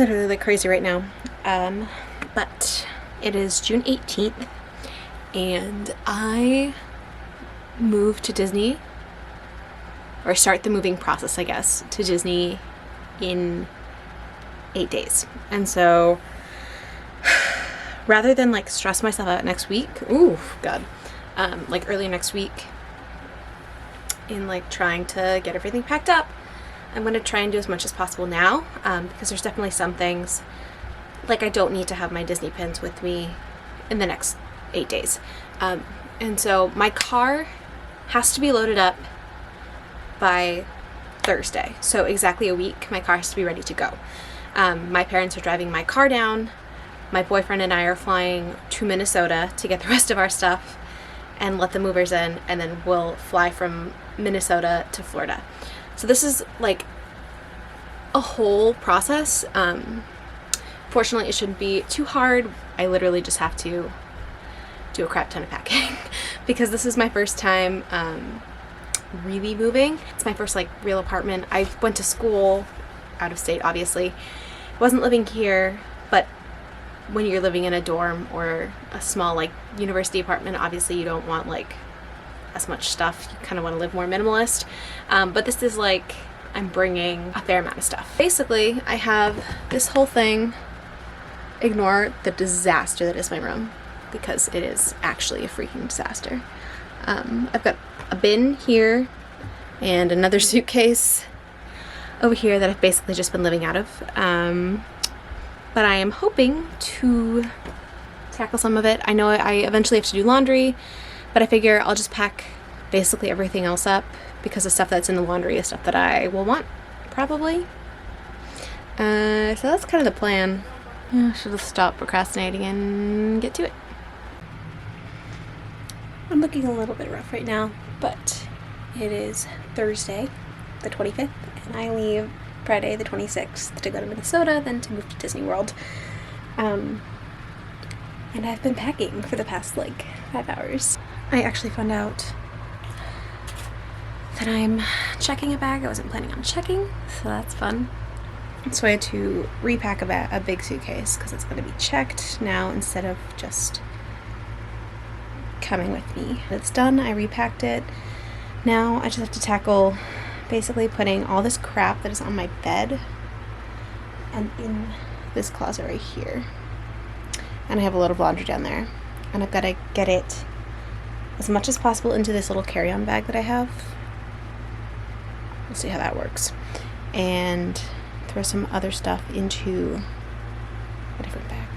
literally like crazy right now. But it is June 18th and I move to Disney, or start the moving process, I guess, to Disney in 8 days. And so rather than like stress myself out next week, like early next week, in like trying to get everything packed up, I'm going to try and do as much as possible now, because there's definitely some things, like I don't need to have my Disney pins with me in the next 8 days. And so my car has to be loaded up by Thursday. So exactly a week, my car has to be ready to go. My parents are driving my car down. My boyfriend and I are flying to Minnesota to get the rest of our stuff and let the movers in, and then we'll fly from Minnesota to Florida. So this is like a whole process. Fortunately, it shouldn't be too hard. I literally just have to do a crap ton of packing because this is my first time really moving. It's my first like real apartment. I went to school out of state, obviously. Wasn't living here, but when you're living in a dorm or a small like university apartment, obviously you don't want like as much stuff. You kind of want to live more minimalist. But this is like, I'm bringing a fair amount of stuff. Basically, I have this whole thing. Ignore the disaster that is my room, because it is actually a freaking disaster. I've got a bin here and another suitcase over here that I've basically just been living out of. But I am hoping to tackle some of it. I know I eventually have to do laundry, but I figure I'll just pack basically everything else up, because the stuff that's in the laundry is stuff that I will want, probably. So that's kind of the plan. I should have stopped procrastinating and get to it. I'm looking a little bit rough right now, but it is Thursday, the 25th, and I leave Friday, the 26th, to go to Minnesota, then to move to Disney World. And I've been packing for the past like 5 hours. I actually found out that I'm checking a bag I wasn't planning on checking, so that's fun. So I had to repack a big suitcase because it's going to be checked now instead of just coming with me. It's done. I repacked it. Now I just have to tackle basically putting all this crap that is on my bed and in this closet right here. And I have a load of laundry down there. And I've got to get it as much as possible into this little carry-on bag that I have. We'll see how that works. And throw some other stuff into a different bag.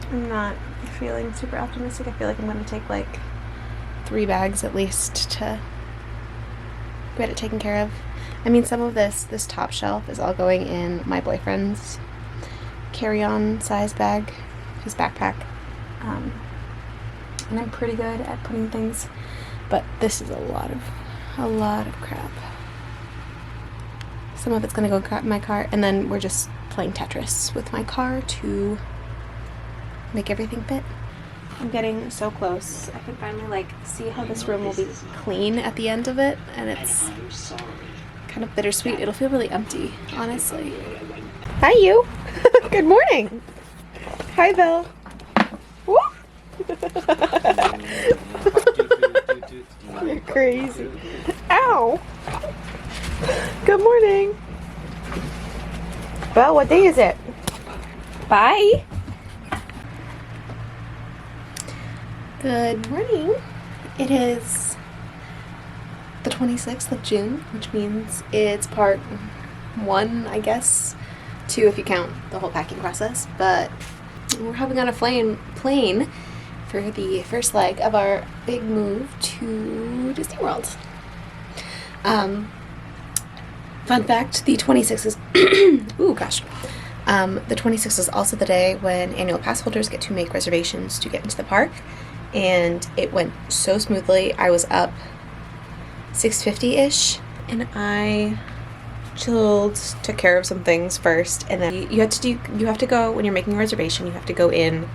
I'm not feeling super optimistic. I feel like I'm going to take like 3 bags at least to get it taken care of. I mean, some of this top shelf is all going in my boyfriend's carry-on size bag, his backpack. And I'm pretty good at putting things, but this is a lot of crap. Some of it's gonna go in my car, and then we're just playing Tetris with my car to make everything fit. I'm getting so close. I can finally like see how this room will be clean at the end of it, and it's kind of bittersweet. It'll feel really empty, honestly. Hi, you. Good morning. Hi, Bill. Woo! You're crazy. Ow! Good morning. Well, what day is it? Bye. Good morning. It is the 26th of June, which means it's part 1, I guess. 2 if you count the whole packing process. But we're hopping on a plane for the first leg of our big move to Disney World. Fun fact, the 26th is the 26th is also the day when annual pass holders get to make reservations to get into the park, and it went so smoothly. I was up 6:50-ish, and I chilled, took care of some things first, and then you have to go, when you're making a reservation, you have to go in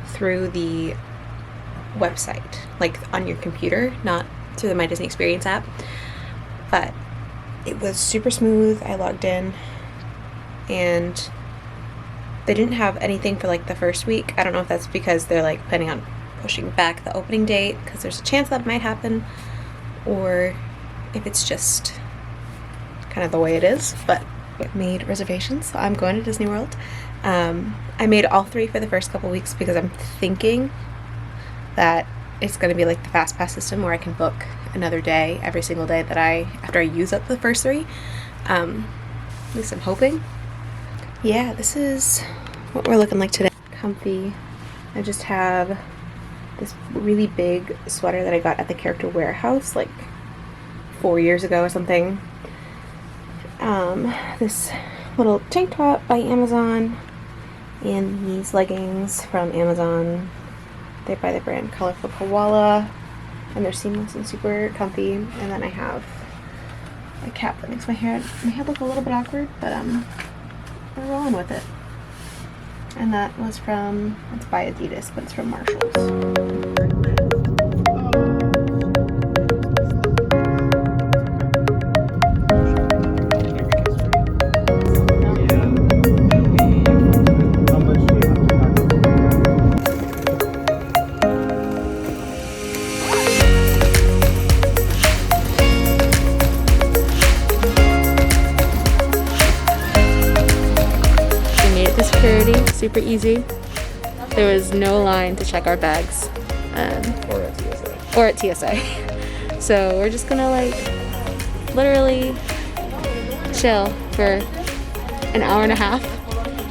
through the website, like on your computer, not through the My Disney Experience app. But it was super smooth. I logged in, and they didn't have anything for like the first week. I don't know if that's because they're like planning on pushing back the opening date because there's a chance that might happen, or if it's just kind of the way it is. But I made reservations, so I'm going to Disney World. I made all 3 for the first couple weeks because I'm thinking that it's going to be like the fast pass system where I can book another day every single day that after I use up the first 3. At least I'm hoping. Yeah, this is what we're looking like today. Comfy. I just have this really big sweater that I got at the Character Warehouse like 4 years ago or something. This little tank top by Amazon, and these leggings from Amazon. They're by the brand Colorful Koala, and they're seamless and super comfy. And then I have a cap that makes my hair look a little bit awkward, but we're rolling with it. And that was it's by Adidas, but it's from Marshalls. Super easy. There was no line to check our bags. Or at TSA. So we're just gonna like literally chill for an hour and a half.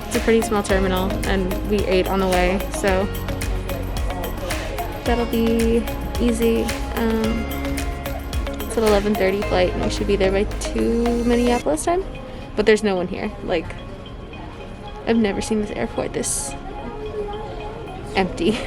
It's a pretty small terminal, and we ate on the way, so that'll be easy. It's an 11:30 flight, and we should be there by 2 Minneapolis time. But there's no one here. Like, I've never seen this airport this empty.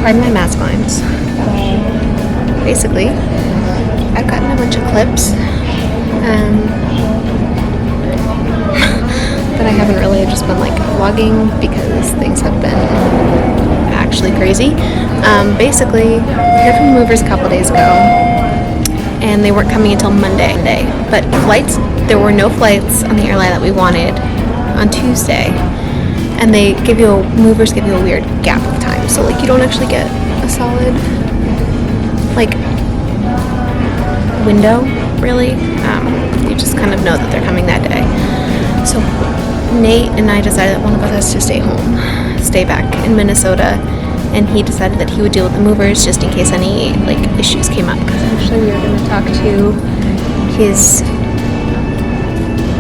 Pardon my mask lines. Basically, I've gotten a bunch of clips, but I haven't really just been like vlogging because things have been actually crazy. Basically, we heard from movers a couple days ago, and they weren't coming until Monday. But there were no flights on the airline that we wanted on Tuesday. And movers give you a weird gap of time. So like you don't actually get a solid like window really. You just kind of know that they're coming that day. So Nate and I decided that one of us has to stay back in Minnesota, and he decided that he would deal with the movers just in case any like issues came up. Because actually we were going to talk to his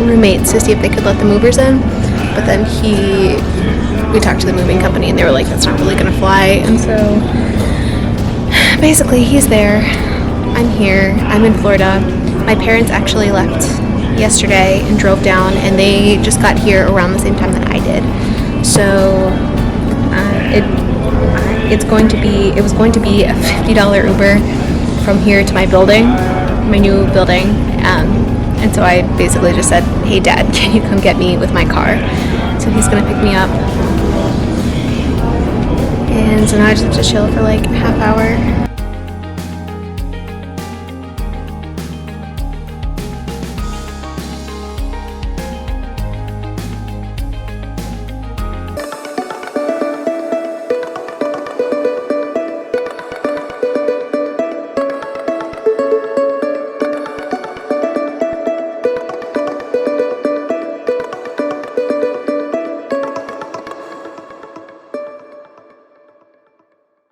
roommates to see if they could let the movers in, but then we talked to the moving company and they were like, that's not really gonna fly. And so basically he's there, I'm here, I'm in Florida. My parents actually left yesterday and drove down, and they just got here around the same time that I did. So it was going to be a $50 Uber from here to my building, my new building. And so I basically just said, hey Dad, can you come get me with my car? So he's gonna pick me up. And so now I just have to chill for like a half hour